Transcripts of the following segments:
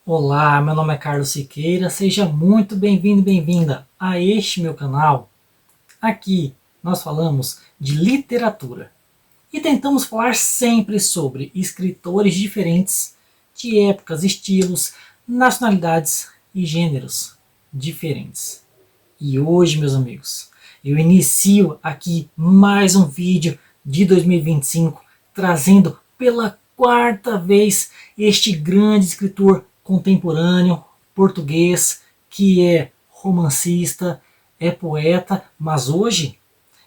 Olá, meu nome é Carlos Siqueira, seja muito bem-vindo e bem-vinda a este meu canal. Aqui nós falamos de literatura e tentamos falar sempre sobre escritores diferentes, de épocas, estilos, nacionalidades e gêneros diferentes. E hoje, meus amigos, eu inicio aqui mais um vídeo de 2025, trazendo pela quarta vez este grande escritor contemporâneo português, que é romancista, é poeta, mas hoje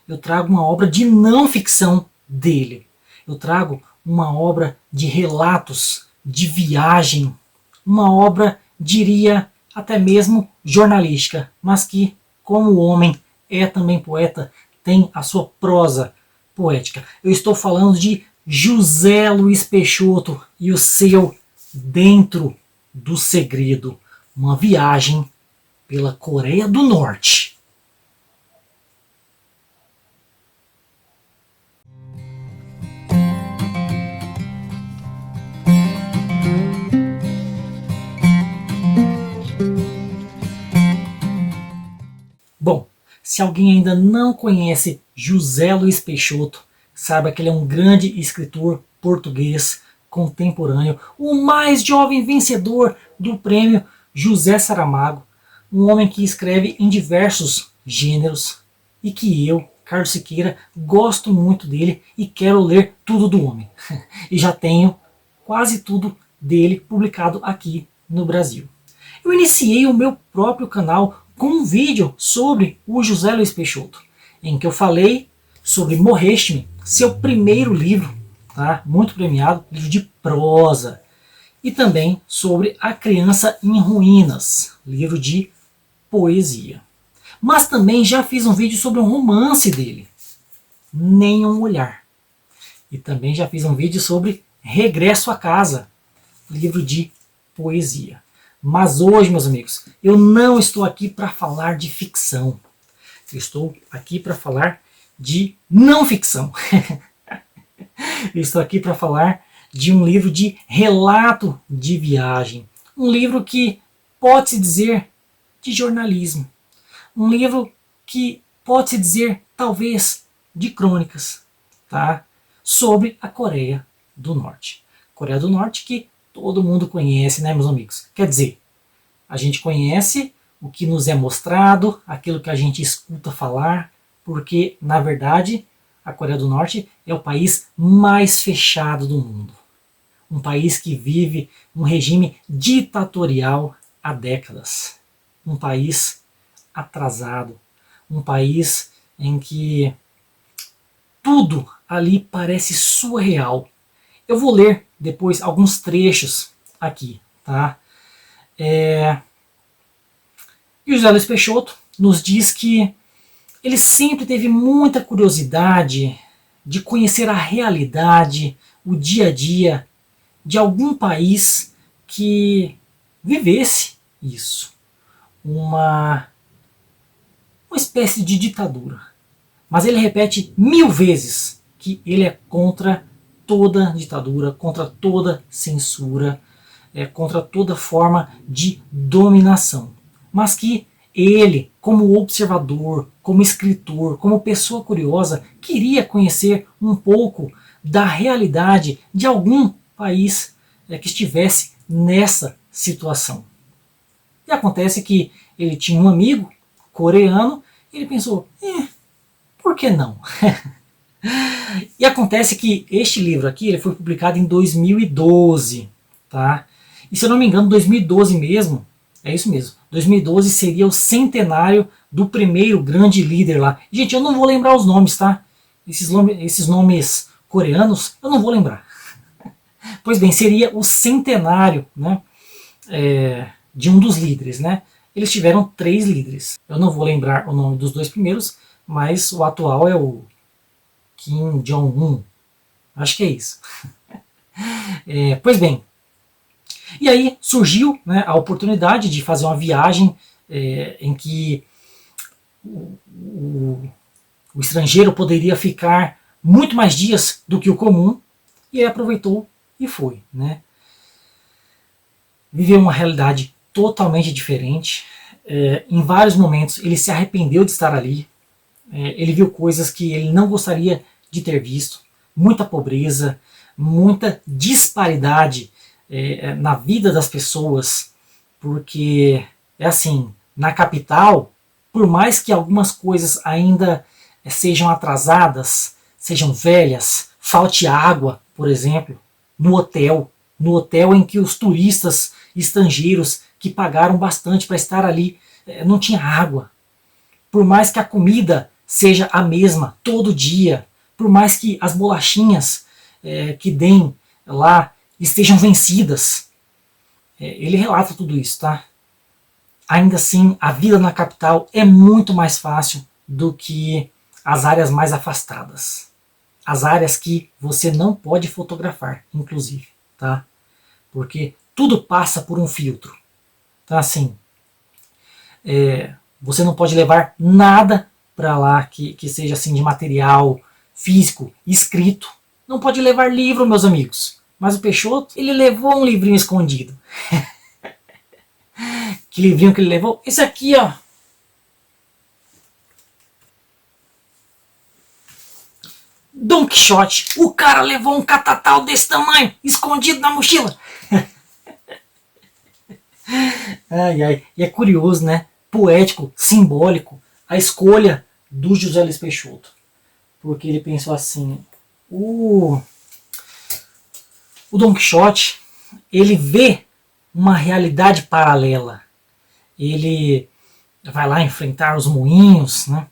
eu trago uma obra de não ficção dele. Eu trago uma obra de relatos, de viagem, uma obra, diria, até mesmo jornalística, mas que, como o homem é também poeta, tem a sua prosa poética. Eu estou falando de José Luiz Peixoto e o seu Dentro do Segredo, uma viagem pela Coreia do Norte. Bom, se alguém ainda não conhece José Luiz Peixoto, saiba que ele é um grande escritor português contemporâneo, o mais jovem vencedor do prêmio José Saramago, um homem que escreve em diversos gêneros e que eu, Carlos Siqueira, gosto muito dele e quero ler tudo do homem. E já tenho quase tudo dele publicado aqui no Brasil. Eu iniciei o meu próprio canal com um vídeo sobre o José Luiz Peixoto, em que eu falei sobre Morreste-me, seu primeiro livro, tá? Muito premiado, livro de prosa, e também sobre A Criança em Ruínas, livro de poesia. Mas também já fiz um vídeo sobre um romance dele, Nem um Olhar. E também já fiz um vídeo sobre Regresso a Casa, livro de poesia. Mas hoje, meus amigos, eu não estou aqui para falar de ficção. Eu estou aqui para falar de não ficção. Eu estou aqui para falar de um livro de relato de viagem. Um livro que pode-se dizer de jornalismo. Um livro que pode-se dizer, talvez, de crônicas, tá? Sobre a Coreia do Norte. Coreia do Norte que todo mundo conhece, né, meus amigos? Quer dizer, a gente conhece o que nos é mostrado, aquilo que a gente escuta falar, porque, na verdade, a Coreia do Norte é o país mais fechado do mundo. Um país que vive um regime ditatorial há décadas. Um país atrasado. Um país em que tudo ali parece surreal. Eu vou ler depois alguns trechos aqui, tá? E o José Luiz Peixoto nos diz que ele sempre teve muita curiosidade de conhecer a realidade, o dia a dia de algum país que vivesse isso. Uma espécie de ditadura. Mas ele repete 1000 vezes que ele é contra toda ditadura, contra toda censura, contra toda forma de dominação. Mas que ele, como observador, como escritor, como pessoa curiosa, queria conhecer um pouco da realidade de algum país que estivesse nessa situação. E acontece que ele tinha um amigo coreano e ele pensou, por que não? E acontece que este livro aqui ele foi publicado em 2012, tá? E se eu não me engano, 2012 mesmo, é isso mesmo, 2012 seria o centenário do primeiro grande líder lá. Gente, eu não vou lembrar os nomes, tá? Esses nomes coreanos, eu não vou lembrar. Pois bem, seria o centenário, né, de um dos líderes, né? Eles tiveram 3 líderes. Eu não vou lembrar o nome dos 2 primeiros, mas o atual é o Kim Jong-un. Acho que é isso. Pois bem, e aí surgiu, né, a oportunidade de fazer uma viagem em que o estrangeiro poderia ficar muito mais dias do que o comum, e ele aproveitou e foi. Né? viveu uma realidade totalmente diferente. Em vários momentos ele se arrependeu de estar ali. Ele viu coisas que ele não gostaria de ter visto. Muita pobreza, muita disparidade na vida das pessoas. Porque é assim, na capital, por mais que algumas coisas ainda sejam atrasadas, sejam velhas, falte água, por exemplo, no hotel em que os turistas estrangeiros que pagaram bastante para estar ali, não tinha água. Por mais que a comida seja a mesma todo dia, por mais que as bolachinhas que deem lá estejam vencidas, ele relata tudo isso, tá? Ainda assim, a vida na capital é muito mais fácil do que as áreas mais afastadas. As áreas que você não pode fotografar, inclusive, tá? Porque tudo passa por um filtro. Então, assim, você não pode levar nada para lá que seja assim de material físico, escrito. Não pode levar livro, meus amigos. Mas o Peixoto, ele levou um livrinho escondido. Que livrinho que ele levou? Esse aqui, ó. Don Quixote. O cara levou um catatal desse tamanho, escondido na mochila. Ai, ai. E é curioso, né? Poético, simbólico, a escolha do José Luiz Peixoto. Porque ele pensou assim, o Don Quixote, ele vê uma realidade paralela. Ele vai lá enfrentar os moinhos, né?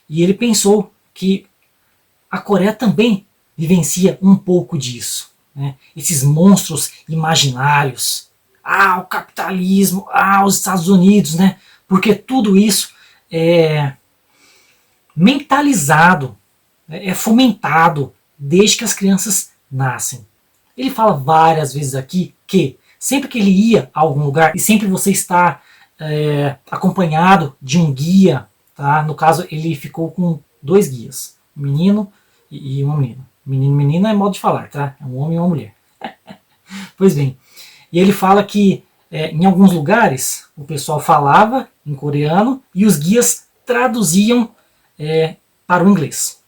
E ele pensou que a Coreia também vivencia um pouco disso, né? Esses monstros imaginários, o capitalismo, os Estados Unidos, né? Porque tudo isso é mentalizado, é fomentado desde que as crianças nascem. Ele fala várias vezes aqui que sempre que ele ia a algum lugar, e sempre você está acompanhado de um guia, tá? No caso, ele ficou com 2 guias, um menino e uma menina. Menino e menina é modo de falar, tá? É um homem e uma mulher. Pois bem, e ele fala que em alguns lugares o pessoal falava em coreano e os guias traduziam para o inglês.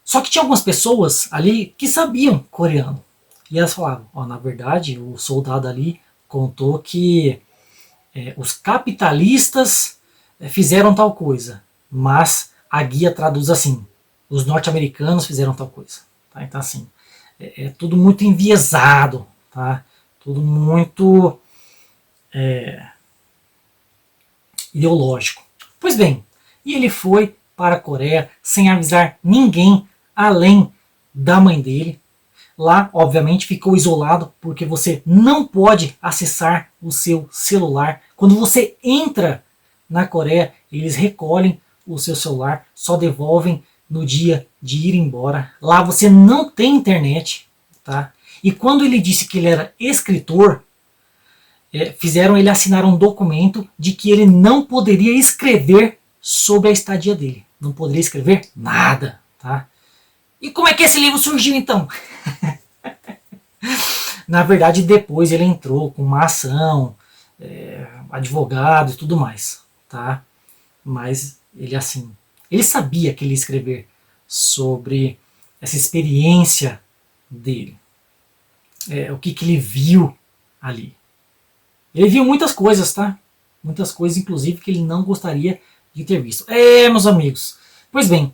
Só que tinha algumas pessoas ali que sabiam coreano. E elas falavam, na verdade, o soldado ali contou que os capitalistas fizeram tal coisa, mas a guia traduz assim, os norte-americanos fizeram tal coisa. Tá? Então assim, é tudo muito enviesado, tá? Tudo muito ideológico. Pois bem, e ele foi para a Coreia sem avisar ninguém além da mãe dele. Lá, obviamente, ficou isolado porque você não pode acessar o seu celular. Quando você entra na Coreia, eles recolhem o seu celular, só devolvem no dia de ir embora. Lá você não tem internet, tá? E quando ele disse que ele era escritor, fizeram ele assinar um documento de que ele não poderia escrever sobre a estadia dele. Não poderia escrever nada, tá? E como é que esse livro surgiu então? Na verdade, depois ele entrou com uma ação, advogado e tudo mais, tá? Mas ele assim, ele sabia que ele ia escrever sobre essa experiência dele, o que ele viu ali. Ele viu muitas coisas, tá? Muitas coisas, inclusive, que ele não gostaria de ter visto. Meus amigos. Pois bem,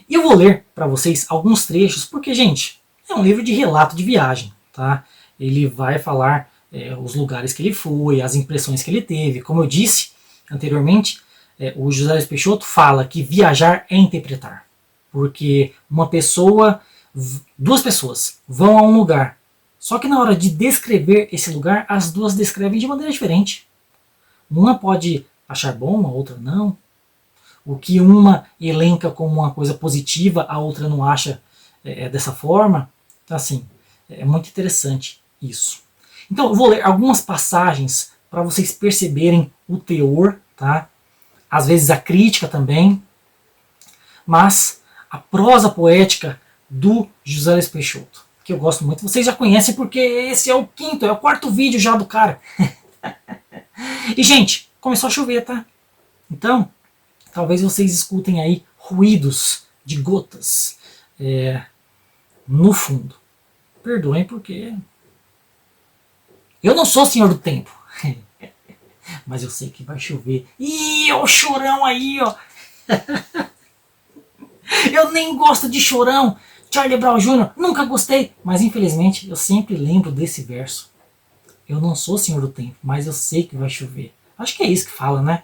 eu vou ler para vocês alguns trechos, porque, gente, é um livro de relato de viagem, tá? Ele vai falar os lugares que ele foi, as impressões que ele teve. Como eu disse anteriormente, o José Luiz Peixoto fala que viajar é interpretar. Porque duas pessoas vão a um lugar, só que na hora de descrever esse lugar, as duas descrevem de maneira diferente. Uma pode achar bom, a outra não. O que uma elenca como uma coisa positiva, a outra não acha dessa forma. Então, assim, é muito interessante isso. Então, eu vou ler algumas passagens para vocês perceberem o teor, tá? Às vezes a crítica também, mas a prosa poética do José Luiz Peixoto, que eu gosto muito. Vocês já conhecem porque esse é o quarto vídeo já do cara. E, gente, começou a chover, tá? Então, talvez vocês escutem aí ruídos de gotas no fundo. Perdoem porque eu não sou o senhor do tempo. Mas eu sei que vai chover. Ih, ó o chorão aí, ó. Eu nem gosto de chorão. Charlie Brown Jr., nunca gostei. Mas infelizmente eu sempre lembro desse verso. Eu não sou o senhor do tempo, mas eu sei que vai chover. Acho que é isso que fala, né?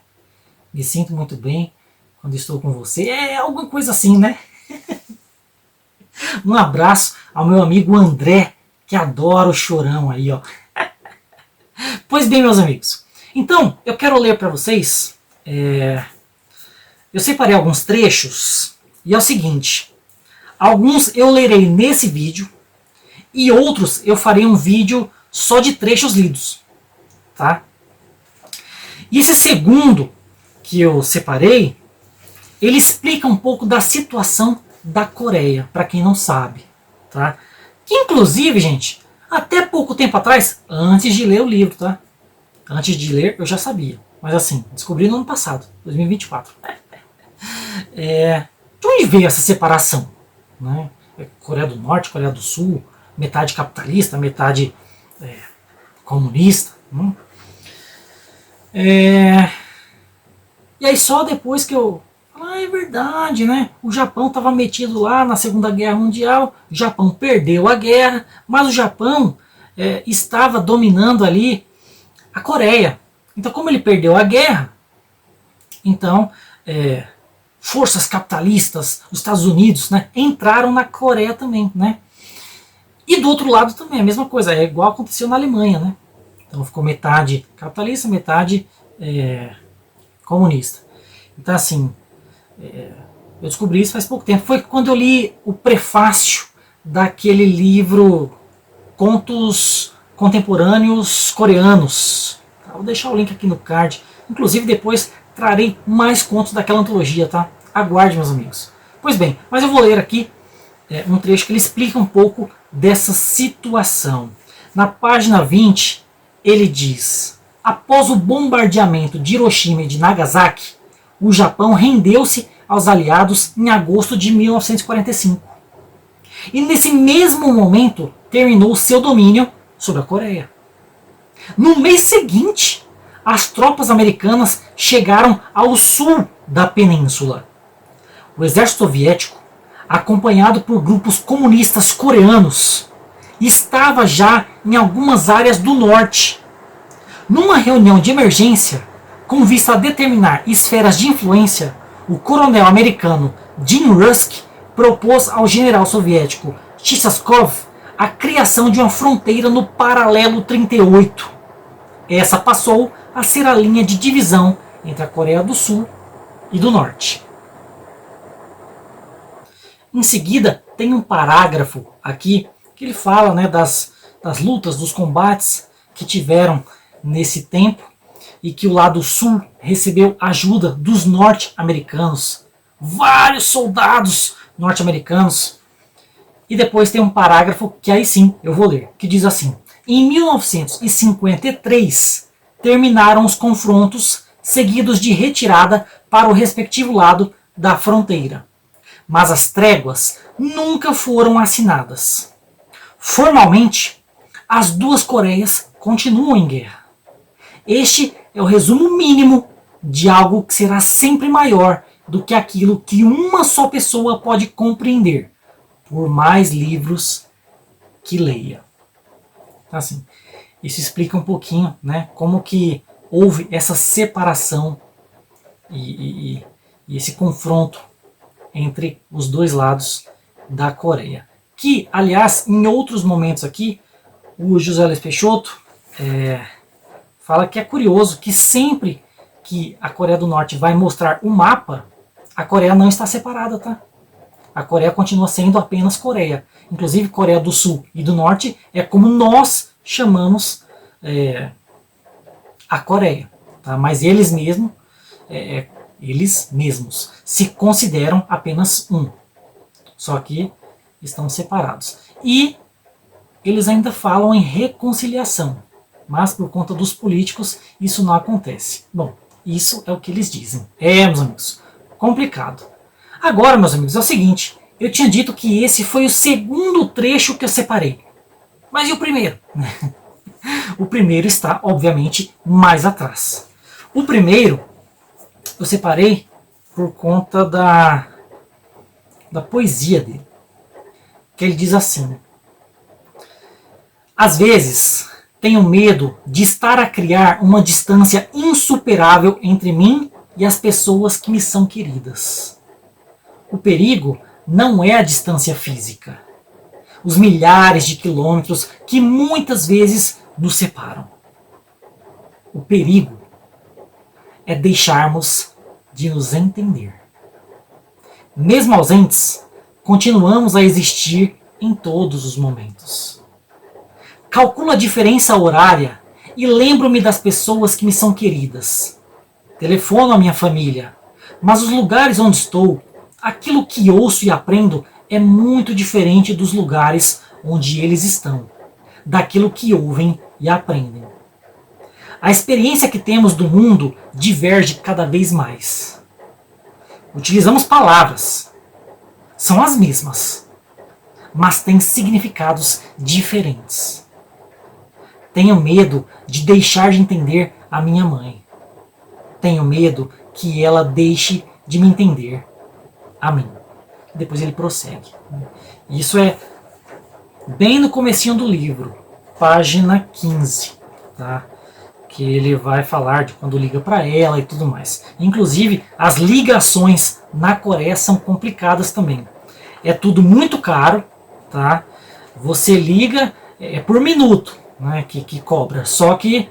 Me sinto muito bem quando estou com você. É alguma coisa assim, né? Um abraço ao meu amigo André, que adora o chorão aí, ó. Pois bem, meus amigos. Então, eu quero ler para vocês. Eu separei alguns trechos. E é o seguinte. Alguns eu lerei nesse vídeo. E outros eu farei um vídeo só de trechos lidos. Tá? E esse segundo que eu separei, ele explica um pouco da situação da Coreia, para quem não sabe. Tá? Que inclusive, gente, até pouco tempo atrás, antes de ler o livro, tá? Antes de ler eu já sabia. Mas assim, descobri no ano passado, 2024. De onde veio essa separação? Né? Coreia do Norte, Coreia do Sul, metade capitalista, metade comunista. E aí só depois que eu... é verdade, né? O Japão estava metido lá na Segunda Guerra Mundial, o Japão perdeu a guerra, mas o Japão estava dominando ali a Coreia. Então, como ele perdeu a guerra, então forças capitalistas, os Estados Unidos, né, entraram na Coreia também, né? E do outro lado também a mesma coisa, é igual aconteceu na Alemanha, né? Então ficou metade capitalista, metade comunista. Então assim, eu descobri isso faz pouco tempo. Foi quando eu li o prefácio daquele livro Contos Contemporâneos Coreanos. Vou deixar o link aqui no card. Inclusive depois trarei mais contos daquela antologia, tá? Aguarde, meus amigos. Pois bem, mas eu vou ler aqui um trecho que ele explica um pouco dessa situação. Na página 20, ele diz: após o bombardeamento de Hiroshima e de Nagasaki, o Japão rendeu-se aos aliados em agosto de 1945. E nesse mesmo momento terminou seu domínio sobre a Coreia. No mês seguinte, as tropas americanas chegaram ao sul da península. O exército soviético, acompanhado por grupos comunistas coreanos, estava já em algumas áreas do norte. Numa reunião de emergência, com vista a determinar esferas de influência, o coronel americano Jim Rusk propôs ao general soviético Chicagov a criação de uma fronteira no paralelo 38. Essa passou a ser a linha de divisão entre a Coreia do Sul e do Norte. Em seguida, tem um parágrafo aqui que ele fala, né, das lutas, dos combates que tiveram nesse tempo e que o lado sul recebeu ajuda dos norte-americanos. Vários soldados norte-americanos. E depois tem um parágrafo que aí sim eu vou ler, que diz assim: em 1953 terminaram os confrontos seguidos de retirada para o respectivo lado da fronteira. Mas as tréguas nunca foram assinadas. Formalmente, as duas Coreias continuam em guerra. Este é o resumo mínimo de algo que será sempre maior do que aquilo que uma só pessoa pode compreender, por mais livros que leia. Assim, isso explica um pouquinho, né, como que houve essa separação e esse confronto entre os dois lados da Coreia. Que, aliás, em outros momentos aqui, o José Luiz Peixoto fala que é curioso que sempre que a Coreia do Norte vai mostrar o mapa, a Coreia não está separada, tá? A Coreia continua sendo apenas Coreia. Inclusive, Coreia do Sul e do Norte é como nós chamamos a Coreia. Tá? Mas eles mesmos se consideram apenas um. Só que estão separados. E eles ainda falam em reconciliação, mas por conta dos políticos isso não acontece. Bom, isso é o que eles dizem. Meus amigos, complicado. Agora, meus amigos, é o seguinte, eu tinha dito que esse foi o segundo trecho que eu separei. Mas e o primeiro? O primeiro está, obviamente, mais atrás. O primeiro eu separei por conta da poesia dele. Que ele diz assim: às vezes tenho medo de estar a criar uma distância insuperável entre mim e as pessoas que me são queridas. O perigo não é a distância física, os milhares de quilômetros que muitas vezes nos separam. O perigo é deixarmos de nos entender. Mesmo ausentes, continuamos a existir em todos os momentos. Calculo a diferença horária e lembro-me das pessoas que me são queridas. Telefono à minha família, mas os lugares onde estou, aquilo que ouço e aprendo é muito diferente dos lugares onde eles estão, daquilo que ouvem e aprendem. A experiência que temos do mundo diverge cada vez mais. Utilizamos palavras, são as mesmas, mas têm significados diferentes. Tenho medo de deixar de entender a minha mãe. Tenho medo que ela deixe de me entender a mim. Depois ele prossegue. Isso é bem no comecinho do livro, página 15, tá? Que ele vai falar de quando liga para ela e tudo mais. Inclusive, as ligações na Coreia são complicadas também. É tudo muito caro, tá? Você liga por minuto, né, que cobra. Só que,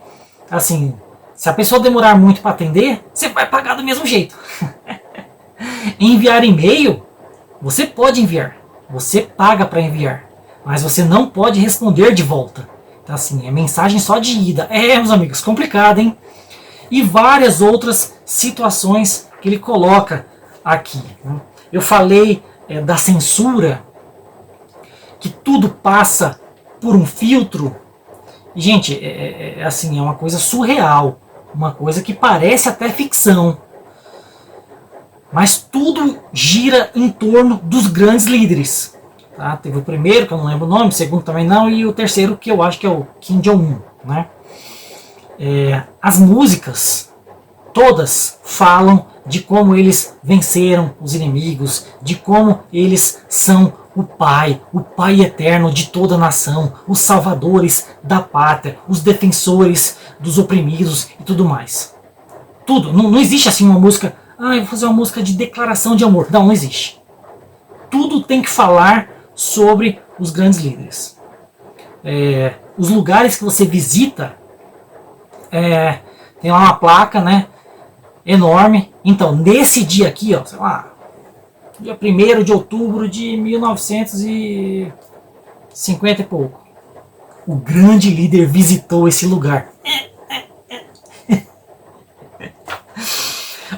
assim, se a pessoa demorar muito para atender, você vai pagar do mesmo jeito. Enviar e-mail, você pode enviar. Você paga para enviar. Mas você não pode responder de volta. Então, assim, é mensagem só de ida. Meus amigos, complicado, hein? E várias outras situações que ele coloca aqui. Né? Eu falei da censura, que tudo passa por um filtro. E, gente, assim, é uma coisa surreal. Uma coisa que parece até ficção. Mas tudo gira em torno dos grandes líderes. Tá? Teve o primeiro, que eu não lembro o nome, o segundo também não, e o terceiro, que eu acho que é o Kim Jong-un. Né? As músicas, todas falam de como eles venceram os inimigos, de como eles são o Pai eterno de toda a nação, os salvadores da pátria, os defensores dos oprimidos e tudo mais. Tudo, não existe assim uma música, eu vou fazer uma música de declaração de amor. Não existe. Tudo tem que falar sobre os grandes líderes. Os lugares que você visita, tem lá uma placa, né, enorme. Então, nesse dia aqui, ó, sei lá, dia 1º de outubro de 1950 e pouco, o grande líder visitou esse lugar.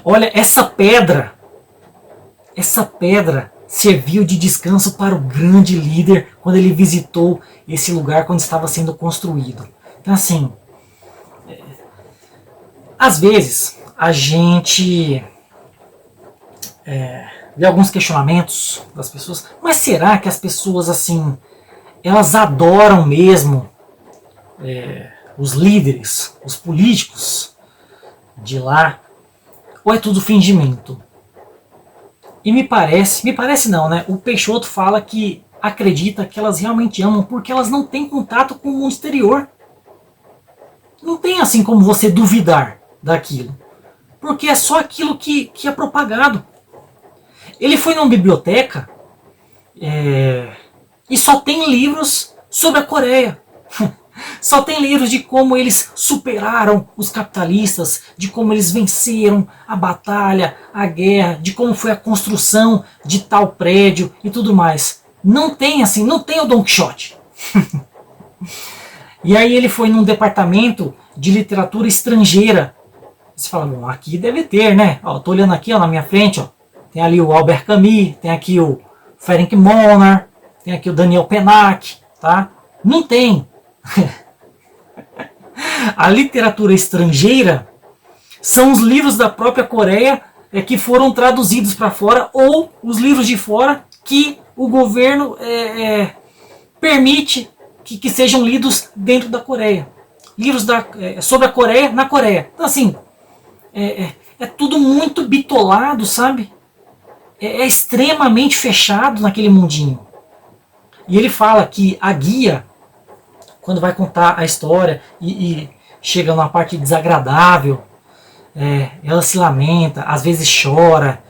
Olha, essa pedra serviu de descanso para o grande líder quando ele visitou esse lugar quando estava sendo construído. Então, assim, às vezes a gente vê alguns questionamentos das pessoas, mas será que as pessoas, assim, elas adoram mesmo os líderes, os políticos de lá, ou é tudo fingimento? E me parece não, né? O Peixoto fala que acredita que elas realmente amam porque elas não têm contato com o mundo exterior. Não tem assim como você duvidar daquilo. Porque é só aquilo que é propagado. Ele foi numa biblioteca e só tem livros sobre a Coreia. Só tem livros de como eles superaram os capitalistas, de como eles venceram a batalha, a guerra, de como foi a construção de tal prédio e tudo mais. Não tem assim, não tem o Don Quixote. E aí ele foi num departamento de literatura estrangeira. Você fala, bom, aqui deve ter, né? Ó, tô olhando aqui, ó, na minha frente, ó. Tem ali o Albert Camus, tem aqui o Ferenc Monner, tem aqui o Daniel Pennac, tá? Não tem. A literatura estrangeira são os livros da própria Coreia que foram traduzidos para fora, ou os livros de fora que o governo permite que sejam lidos dentro da Coreia. Livros sobre a Coreia na Coreia. Então assim, é tudo muito bitolado, sabe? É extremamente fechado naquele mundinho. E ele fala que a guia, quando vai contar a história e chega numa parte desagradável, ela se lamenta, às vezes chora.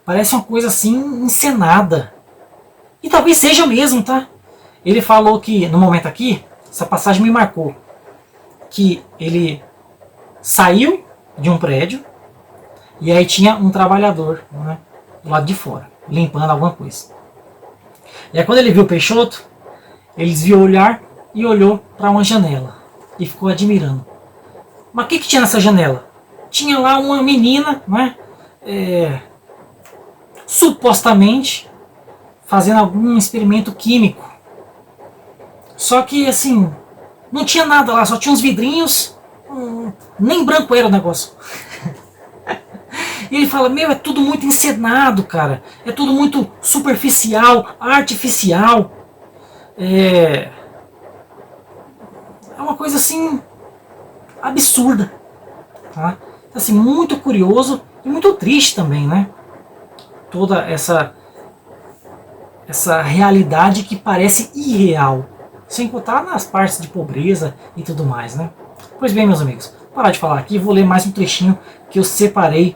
Parece uma coisa assim encenada. E talvez seja mesmo, tá? Ele falou que, no momento aqui, essa passagem me marcou, que ele saiu de um prédio e aí tinha um trabalhador, né, do lado de fora, limpando alguma coisa. E aí quando ele viu o Peixoto, ele desviou o olhar e olhou para uma janela e ficou admirando. Mas o que tinha nessa janela? Tinha lá uma menina, né, supostamente fazendo algum experimento químico. Só que assim, não tinha nada lá, só tinha uns vidrinhos, nem branco era o negócio. E ele fala, é tudo muito encenado, cara. É tudo muito superficial, artificial. É uma coisa assim absurda, tá? Assim, muito curioso e muito triste também, né? Toda essa realidade que parece irreal, sem contar nas partes de pobreza e tudo mais, né? Pois bem, meus amigos, parar de falar aqui, vou ler mais um trechinho que eu separei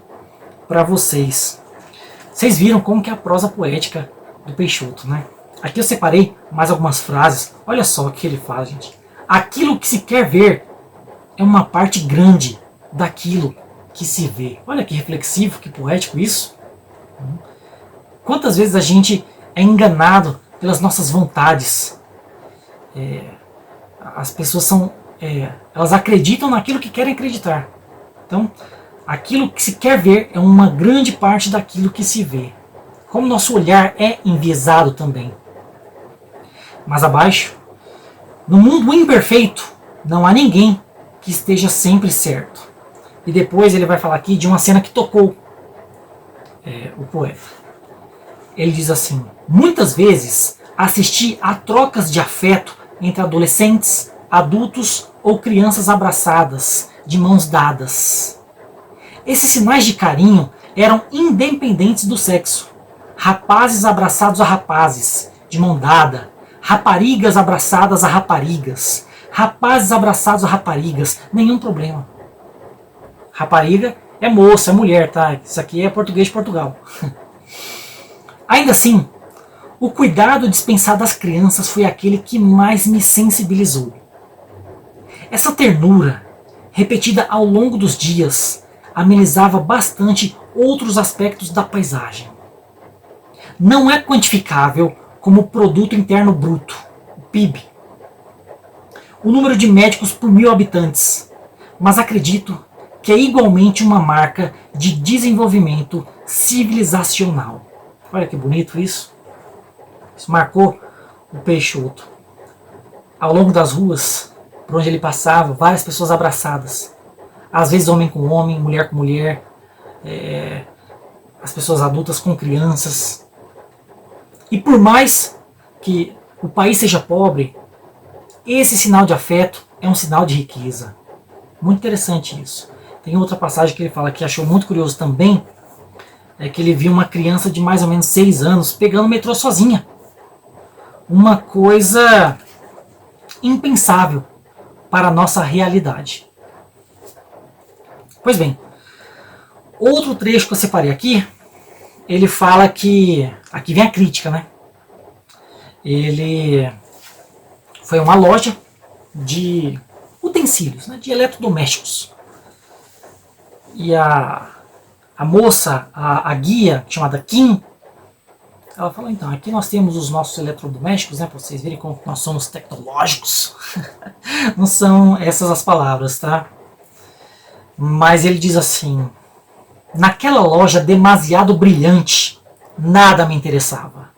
para vocês. Vocês viram como que é a prosa poética do Peixoto, né? Aqui eu separei mais algumas frases. Olha só o que ele fala, gente. Aquilo que se quer ver é uma parte grande daquilo que se vê. Olha que reflexivo, que poético isso. Quantas vezes a gente é enganado pelas nossas vontades. As pessoas elas acreditam naquilo que querem acreditar. Então, aquilo que se quer ver é uma grande parte daquilo que se vê. Como nosso olhar é enviesado também. Mais abaixo, no mundo imperfeito, não há ninguém que esteja sempre certo. E depois ele vai falar aqui de uma cena que tocou o poeta. Ele diz assim: muitas vezes assisti a trocas de afeto entre adolescentes, adultos ou crianças abraçadas, de mãos dadas. Esses sinais de carinho eram independentes do sexo. Rapazes abraçados a rapazes, de mão dada. Raparigas abraçadas a raparigas. Rapazes abraçados a raparigas. Nenhum problema. Rapariga é moça, é mulher, tá? Isso aqui é português de Portugal. Ainda assim, o cuidado dispensado às crianças foi aquele que mais me sensibilizou. Essa ternura, repetida ao longo dos dias, amenizava bastante outros aspectos da paisagem. Não é quantificável como o Produto Interno Bruto, o PIB, o número de médicos por 1000 habitantes, mas acredito que é igualmente uma marca de desenvolvimento civilizacional. Olha que bonito isso. Isso marcou o Peixoto. Ao longo das ruas, por onde ele passava, várias pessoas abraçadas. Às vezes homem com homem, mulher com mulher, as pessoas adultas com crianças. E por mais que o país seja pobre, esse sinal de afeto é um sinal de riqueza. Muito interessante isso. Tem outra passagem que ele fala que achou muito curioso também, é que ele viu uma criança de mais ou menos 6 anos pegando o metrô sozinha. Uma coisa impensável para a nossa realidade. Pois bem, outro trecho que eu separei aqui, ele fala que... Aqui vem a crítica, né? Ele foi a uma loja de utensílios, né, de eletrodomésticos. E a moça, a guia, chamada Kim, ela falou, então, aqui nós temos os nossos eletrodomésticos, né, para vocês verem como nós somos tecnológicos. Não são essas as palavras, tá? Mas ele diz assim: naquela loja demasiado brilhante, nada me interessava.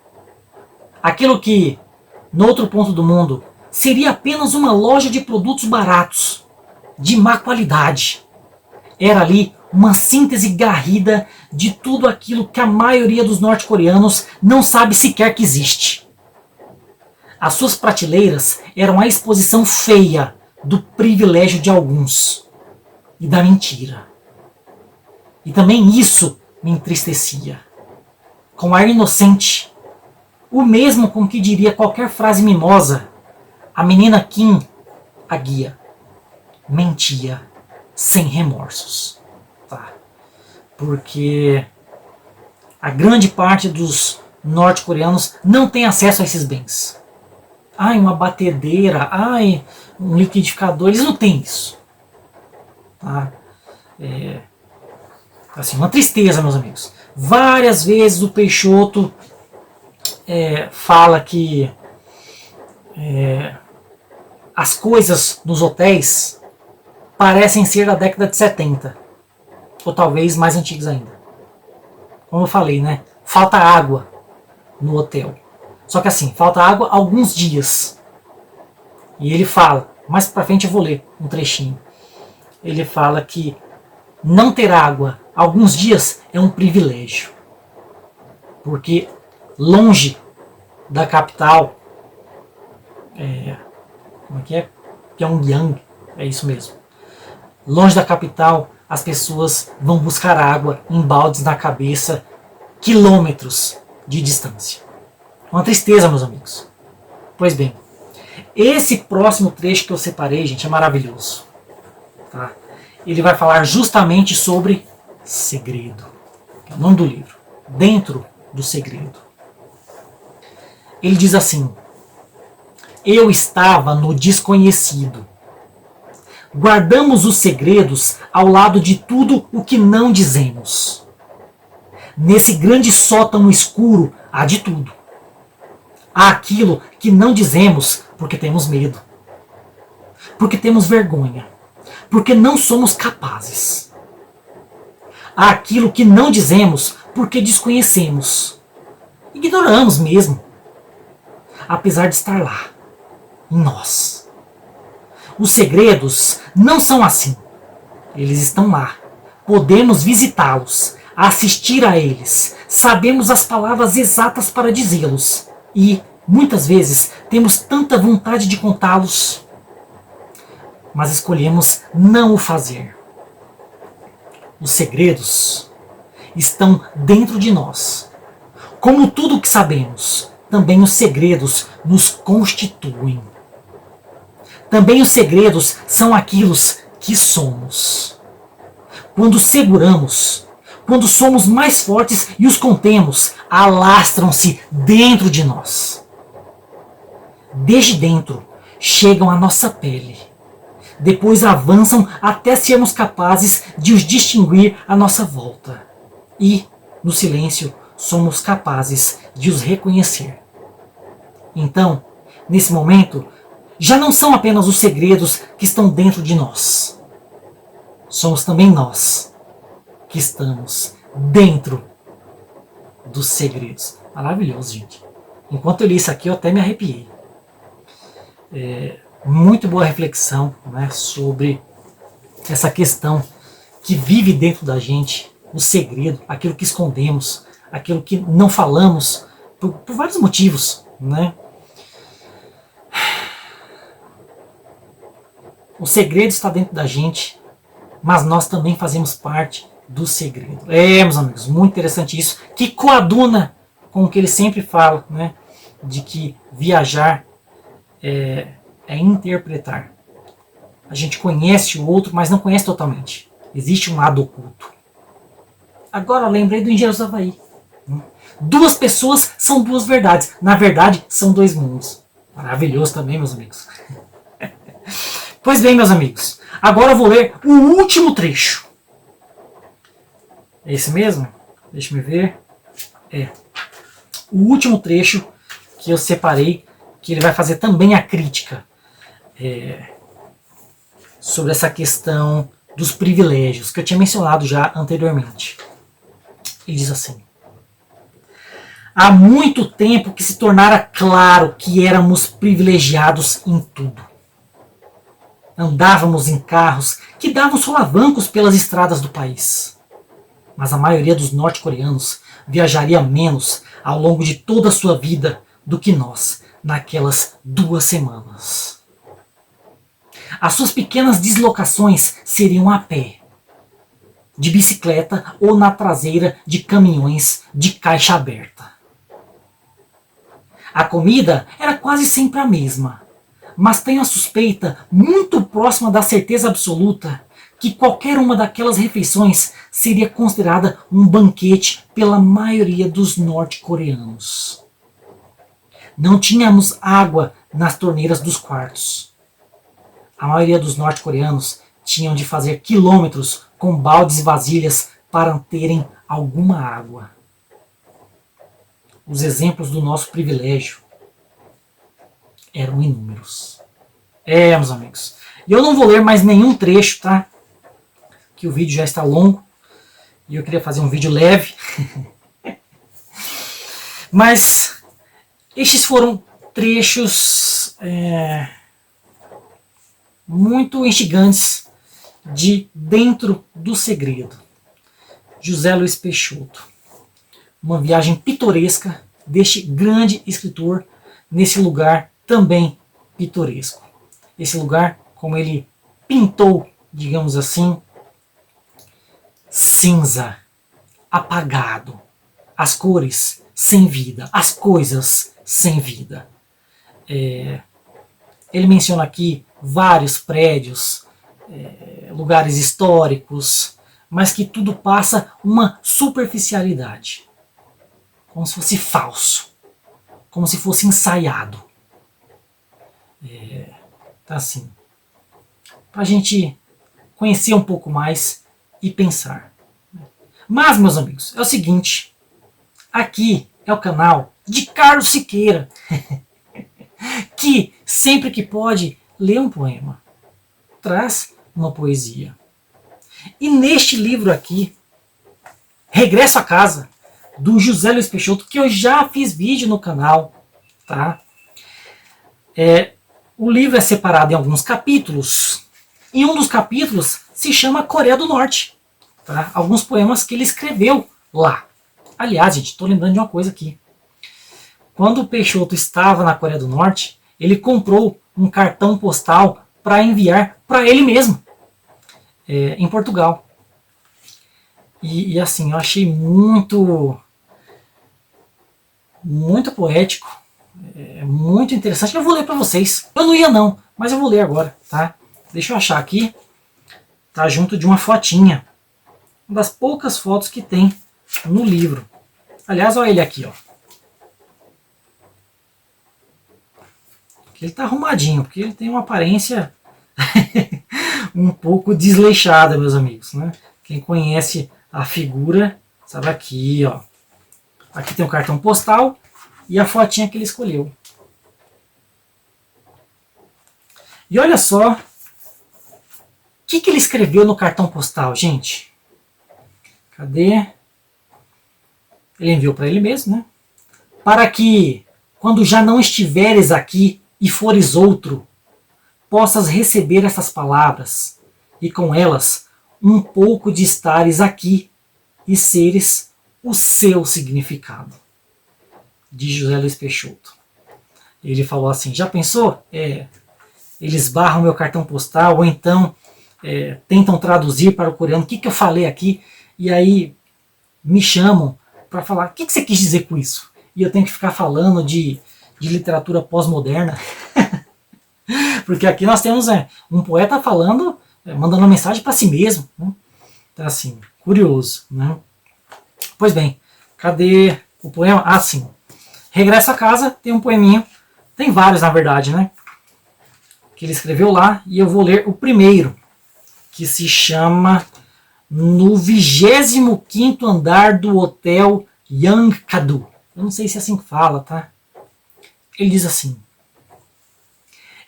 Aquilo que no outro ponto do mundo, seria apenas uma loja de produtos baratos, de má qualidade. Era ali uma síntese garrida de tudo aquilo que a maioria dos norte-coreanos não sabe sequer que existe. As suas prateleiras eram a exposição feia do privilégio de alguns e da mentira. E também isso me entristecia. Com ar inocente, o mesmo com que diria qualquer frase mimosa, a menina Kim, a guia, mentia sem remorsos. Tá? Porque a grande parte dos norte-coreanos não tem acesso a esses bens. Ai, uma batedeira, ai, um liquidificador, eles não têm isso. Tá? Assim, uma tristeza, meus amigos. Várias vezes o Peixoto fala que as coisas nos hotéis parecem ser da década de 70, ou talvez mais antigos ainda. Como eu falei, né? Falta água no hotel. Só que assim, falta água alguns dias. E ele fala, mais pra frente eu vou ler um trechinho. Ele fala que não ter água alguns dias é um privilégio. Porque longe da capital, como é que é? Pyongyang, é isso mesmo. Longe da capital, as pessoas vão buscar água em baldes na cabeça, quilômetros de distância. Uma tristeza, meus amigos. Pois bem, esse próximo trecho que eu separei, gente, é maravilhoso. Tá? Ele vai falar justamente sobre segredo. É o nome do livro. Dentro do segredo. Ele diz assim: eu estava no desconhecido. Guardamos os segredos ao lado de tudo o que não dizemos. Nesse grande sótão escuro há de tudo. Há aquilo que não dizemos porque temos medo, porque temos vergonha, porque não somos capazes. Há aquilo que não dizemos porque desconhecemos, ignoramos mesmo, apesar de estar lá, em nós. Os segredos não são assim. Eles estão lá. Podemos visitá-los, assistir a eles, sabemos as palavras exatas para dizê-los e, muitas vezes, temos tanta vontade de contá-los, mas escolhemos não o fazer. Os segredos estão dentro de nós. Como tudo o que sabemos, também os segredos nos constituem. Também os segredos são aquilo que somos. Quando seguramos, quando somos mais fortes e os contemos, alastram-se dentro de nós. Desde dentro, chegam à nossa pele. Depois avançam até sermos capazes de os distinguir à nossa volta. E, no silêncio, somos capazes de os reconhecer. Então, nesse momento, já não são apenas os segredos que estão dentro de nós. Somos também nós que estamos dentro dos segredos. Maravilhoso, gente. Enquanto eu li isso aqui, eu até me arrepiei. Muito boa reflexão, né, sobre essa questão que vive dentro da gente, o segredo, aquilo que escondemos, aquilo que não falamos, por vários motivos, né? O segredo está dentro da gente, mas nós também fazemos parte do segredo. Meus amigos, muito interessante isso, que coaduna com o que ele sempre fala, né? De que viajar é interpretar. A gente conhece o outro, mas não conhece totalmente. Existe um lado oculto. Agora lembrei do Engenheiros do Havaí. Duas pessoas são duas verdades. Na verdade, são dois mundos. Maravilhoso também, meus amigos. Pois bem, meus amigos, agora eu vou ler o último trecho. É esse mesmo? Deixa eu ver. O último trecho que eu separei, que ele vai fazer também a crítica sobre essa questão dos privilégios, que eu tinha mencionado já anteriormente. Ele diz assim: Há muito tempo que se tornara claro que éramos privilegiados em tudo. Andávamos em carros que davam solavancos pelas estradas do país. Mas a maioria dos norte-coreanos viajaria menos ao longo de toda a sua vida do que nós naquelas 2 semanas. As suas pequenas deslocações seriam a pé, de bicicleta ou na traseira de caminhões de caixa aberta. A comida era quase sempre a mesma, mas tenho a suspeita muito próxima da certeza absoluta que qualquer uma daquelas refeições seria considerada um banquete pela maioria dos norte-coreanos. Não tínhamos água nas torneiras dos quartos. A maioria dos norte-coreanos tinham de fazer quilômetros com baldes e vasilhas para terem alguma água. Os exemplos do nosso privilégio eram inúmeros. Meus amigos. E eu não vou ler mais nenhum trecho, tá? Que o vídeo já está longo. E eu queria fazer um vídeo leve. Mas estes foram trechos muito instigantes de Dentro do Segredo. José Luiz Peixoto. Uma viagem pitoresca deste grande escritor nesse lugar também pitoresco. Esse lugar, como ele pintou, digamos assim, cinza, apagado, as cores sem vida, as coisas sem vida. Ele menciona aqui vários prédios, lugares históricos, mas que tudo passa uma superficialidade. Como se fosse falso. Como se fosse ensaiado. Tá assim. Pra gente conhecer um pouco mais e pensar. Mas, meus amigos, é o seguinte. Aqui é o canal de Carlos Siqueira. Que, sempre que pode, lê um poema. Traz uma poesia. E neste livro aqui, Regresso a Casa, do José Luiz Peixoto, que eu já fiz vídeo no canal, tá? O livro é separado em alguns capítulos, e um dos capítulos se chama Coreia do Norte, tá? Alguns poemas que ele escreveu lá. Aliás, gente, estou lembrando de uma coisa aqui. Quando o Peixoto estava na Coreia do Norte, ele comprou um cartão postal para enviar para ele mesmo, em Portugal. E assim, eu achei muito poético, muito interessante. Eu vou ler para vocês. Eu não ia não, mas eu vou ler agora, tá? Deixa eu achar aqui. Tá junto de uma fotinha. Uma das poucas fotos que tem no livro. Aliás, olha ele aqui, ó. Ele tá arrumadinho, porque ele tem uma aparência um pouco desleixada, meus amigos, né? Quem conhece a figura sabe aqui, ó. Aqui tem o cartão postal e a fotinha que ele escolheu. E olha só o que ele escreveu no cartão postal, gente. Cadê? Ele enviou para ele mesmo, né? Para que, quando já não estiveres aqui e fores outro, possas receber essas palavras e com elas um pouco de estares aqui e seres o seu significado. De José Luiz Peixoto. Ele falou assim, já pensou? Eles barram meu cartão postal, ou então tentam traduzir para o coreano o que eu falei aqui, e aí me chamam para falar, o que você quis dizer com isso? E eu tenho que ficar falando de literatura pós-moderna. Porque aqui nós temos um poeta falando, mandando uma mensagem para si mesmo. Né? Então assim, curioso. Né? Pois bem, cadê o poema? Ah, sim. Regresso a Casa, tem um poeminho. Tem vários, na verdade, né? Que ele escreveu lá. E eu vou ler o primeiro. Que se chama No 25º Andar do Hotel Yangkadu. Eu não sei se é assim que fala, tá? Ele diz assim.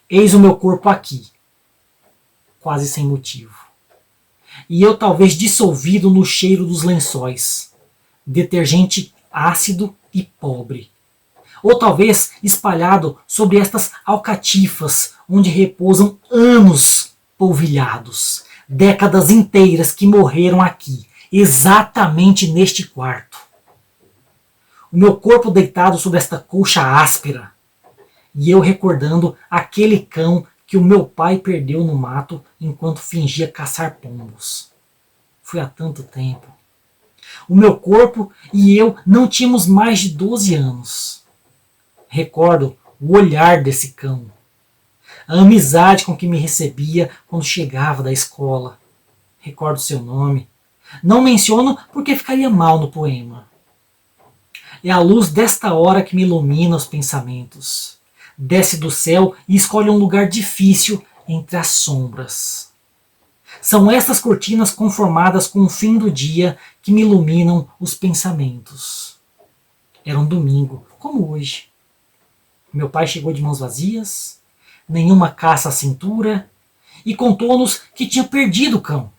Eis o meu corpo aqui. Quase sem motivo. E eu talvez dissolvido no cheiro dos lençóis. Detergente ácido e pobre. Ou talvez espalhado sobre estas alcatifas, onde repousam anos polvilhados, décadas inteiras que morreram aqui, exatamente neste quarto. O meu corpo deitado sobre esta colcha áspera, e eu recordando aquele cão que o meu pai perdeu no mato enquanto fingia caçar pombos. Foi há tanto tempo. O meu corpo e eu não tínhamos mais de 12 anos. Recordo o olhar desse cão, a amizade com que me recebia quando chegava da escola. Recordo seu nome. Não menciono porque ficaria mal no poema. É a luz desta hora que me ilumina os pensamentos. Desce do céu e escolhe um lugar difícil entre as sombras. São estas cortinas conformadas com o fim do dia que me iluminam os pensamentos. Era um domingo, como hoje. Meu pai chegou de mãos vazias, nenhuma caça à cintura, e contou-nos que tinha perdido o cão.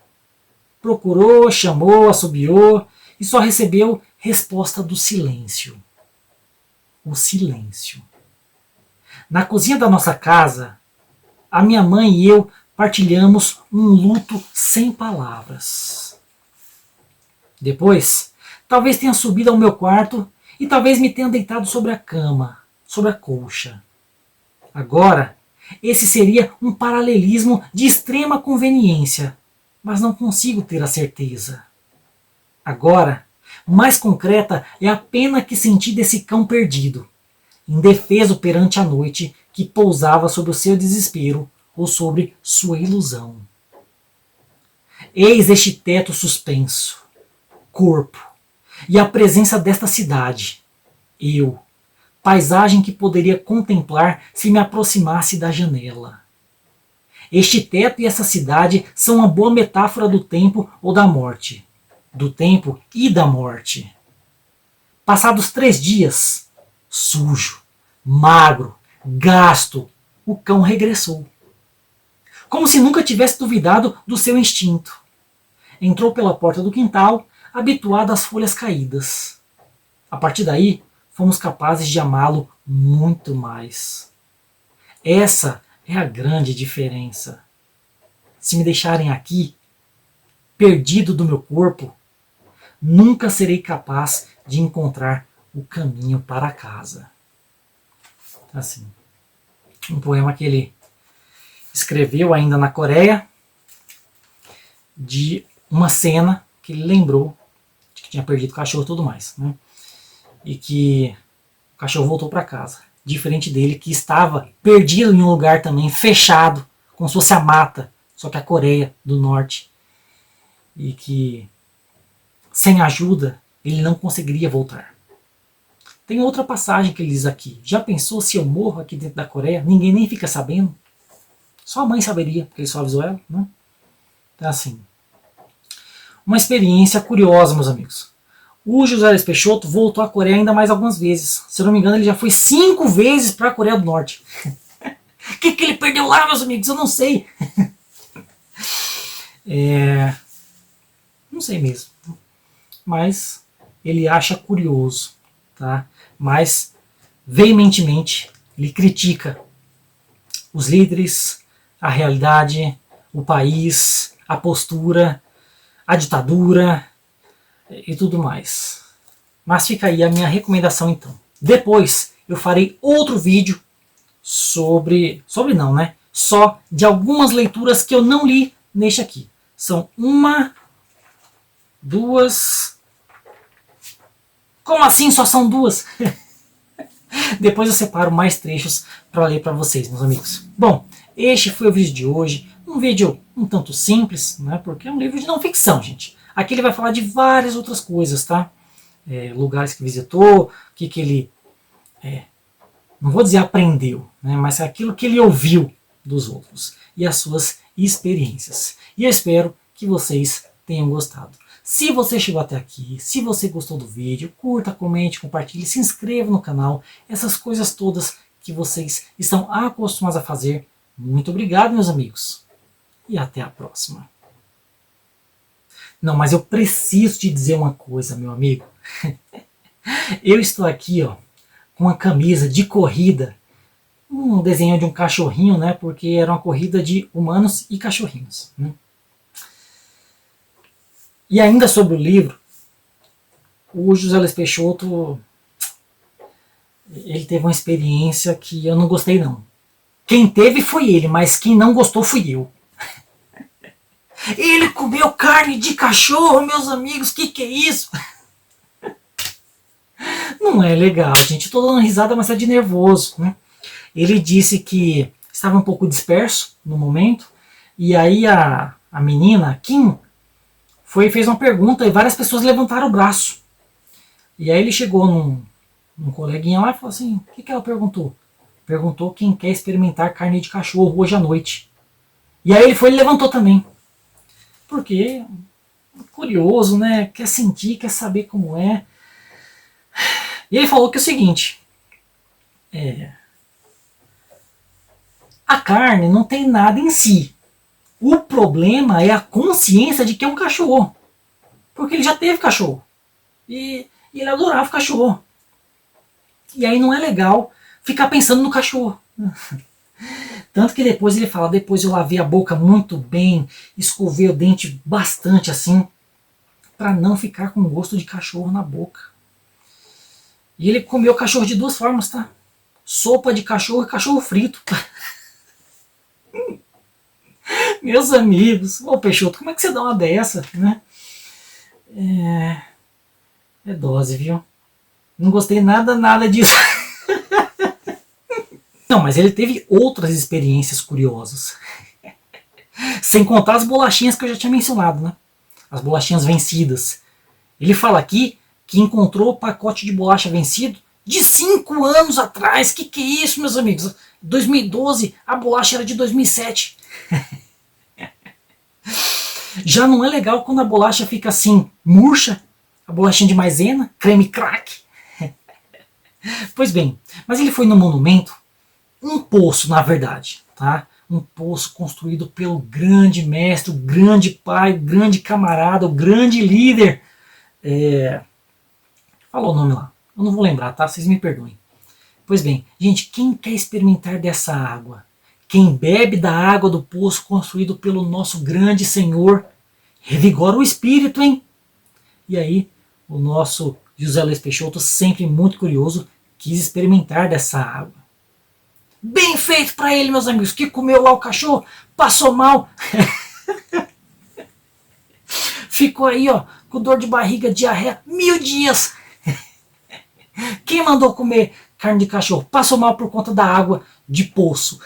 Procurou, chamou, assobiou, e só recebeu resposta do silêncio. O silêncio. Na cozinha da nossa casa, a minha mãe e eu partilhamos um luto sem palavras. Depois, talvez tenha subido ao meu quarto e talvez me tenha deitado sobre a cama, sobre a colcha. Agora, esse seria um paralelismo de extrema conveniência, mas não consigo ter a certeza. Agora, mais concreta é a pena que senti desse cão perdido, indefeso perante a noite que pousava sobre o seu desespero ou sobre sua ilusão. Eis este teto suspenso, corpo, e a presença desta cidade, eu, paisagem que poderia contemplar se me aproximasse da janela. Este teto e essa cidade são uma boa metáfora do tempo ou da morte, do tempo e da morte. Passados 3 dias, sujo, magro, gasto, o cão regressou. Como se nunca tivesse duvidado do seu instinto. Entrou pela porta do quintal, habituado às folhas caídas. A partir daí, fomos capazes de amá-lo muito mais. Essa é a grande diferença. Se me deixarem aqui, perdido do meu corpo, nunca serei capaz de encontrar o caminho para casa. Assim, um poema que ele escreveu ainda na Coreia, de uma cena que ele lembrou de que tinha perdido o cachorro e tudo mais, né? E que o cachorro voltou para casa, diferente dele que estava perdido em um lugar também fechado, como se fosse a mata, só que a Coreia do Norte, e que sem ajuda ele não conseguiria voltar. Tem outra passagem que ele diz aqui: já pensou se eu morro aqui dentro da Coreia? Ninguém nem fica sabendo. Só a mãe saberia, porque ele só avisou ela, né? Então, assim, uma experiência curiosa, meus amigos. O José Luiz Peixoto voltou à Coreia ainda mais algumas vezes. Se eu não me engano, ele já foi 5 vezes para a Coreia do Norte. O que ele perdeu lá, meus amigos? Eu não sei. Não sei mesmo. Mas ele acha curioso, tá? Mas veementemente ele critica os líderes, a realidade, o país, a postura, a ditadura e tudo mais. Mas fica aí a minha recomendação então. Depois eu farei outro vídeo sobre não, né? Só de algumas leituras que eu não li neste aqui. São 1, 2... Como assim só são 2? Depois eu separo mais trechos para ler para vocês, meus amigos. Bom, este foi o vídeo de hoje. Um vídeo um tanto simples, né? Porque é um livro de não ficção, gente. Aqui ele vai falar de várias outras coisas, tá? Lugares que visitou, o que ele... não vou dizer aprendeu, né? Mas aquilo que ele ouviu dos outros. E as suas experiências. E eu espero que vocês tenham gostado. Se você chegou até aqui, se você gostou do vídeo, curta, comente, compartilhe, se inscreva no canal. Essas coisas todas que vocês estão acostumados a fazer. Muito obrigado, meus amigos. E até a próxima. Não, mas eu preciso te dizer uma coisa, meu amigo. Eu estou aqui, ó, com uma camisa de corrida, um desenho de um cachorrinho, né? Porque era uma corrida de humanos e cachorrinhos, né? E ainda sobre o livro, o José Luiz Peixoto, ele teve uma experiência que eu não gostei não. Quem teve foi ele, mas quem não gostou fui eu. Ele comeu carne de cachorro, meus amigos, que é isso? Não é legal, gente. Eu tô dando risada, mas é de nervoso, né? Ele disse que estava um pouco disperso no momento, e aí a menina, Kim, fez uma pergunta e várias pessoas levantaram o braço. E aí ele chegou num coleguinha lá e falou assim, o que ela perguntou? Perguntou quem quer experimentar carne de cachorro hoje à noite. E aí ele foi e levantou também. Porque, curioso, né? Quer sentir, quer saber como é. E ele falou que é o seguinte, a carne não tem nada em si. O problema é a consciência de que é um cachorro. Porque ele já teve cachorro. E ele adorava cachorro. E aí não é legal ficar pensando no cachorro. Tanto que depois ele fala, depois eu lavei a boca muito bem, escovei o dente bastante assim, para não ficar com gosto de cachorro na boca. E ele comeu cachorro de duas formas, tá? Sopa de cachorro e cachorro frito. Meus amigos, ô Peixoto, como é que você dá uma dessa, né? É dose, viu? Não gostei nada disso. Não, mas ele teve outras experiências curiosas. Sem contar as bolachinhas que eu já tinha mencionado, né? As bolachinhas vencidas. Ele fala aqui que encontrou o pacote de bolacha vencido de 5 anos atrás. Que é isso, meus amigos? 2012, a bolacha era de 2007. Já não é legal quando a bolacha fica assim, murcha, a bolachinha de maisena, creme crack. Pois bem, mas ele foi no monumento, um poço na verdade, tá? Um poço construído pelo grande mestre, o grande pai, o grande camarada, o grande líder. Falou o nome lá, eu não vou lembrar, tá? Vocês me perdoem. Pois bem, gente, quem quer experimentar dessa água? Quem bebe da água do poço construído pelo nosso grande Senhor, revigora o espírito, hein? E aí, o nosso José Luiz Peixoto, sempre muito curioso, quis experimentar dessa água. Bem feito para ele, meus amigos, que comeu lá o cachorro, passou mal. Ficou aí, ó, com dor de barriga, diarreia, 1000 dias. Quem mandou comer carne de cachorro? Passou mal por conta da água de poço.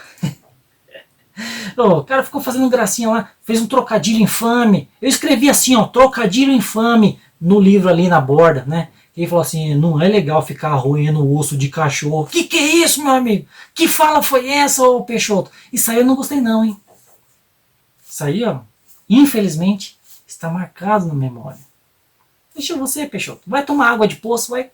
O cara ficou fazendo gracinha lá, fez um trocadilho infame. Eu escrevi assim, ó, trocadilho infame no livro ali na borda, né? Ele falou assim, não é legal ficar roendo o osso de cachorro. Que é isso, meu amigo? Que fala foi essa, ô Peixoto? Isso aí eu não gostei não, hein? Isso aí, ó, infelizmente, está marcado na memória. Deixa você, Peixoto. Vai tomar água de poço, vai.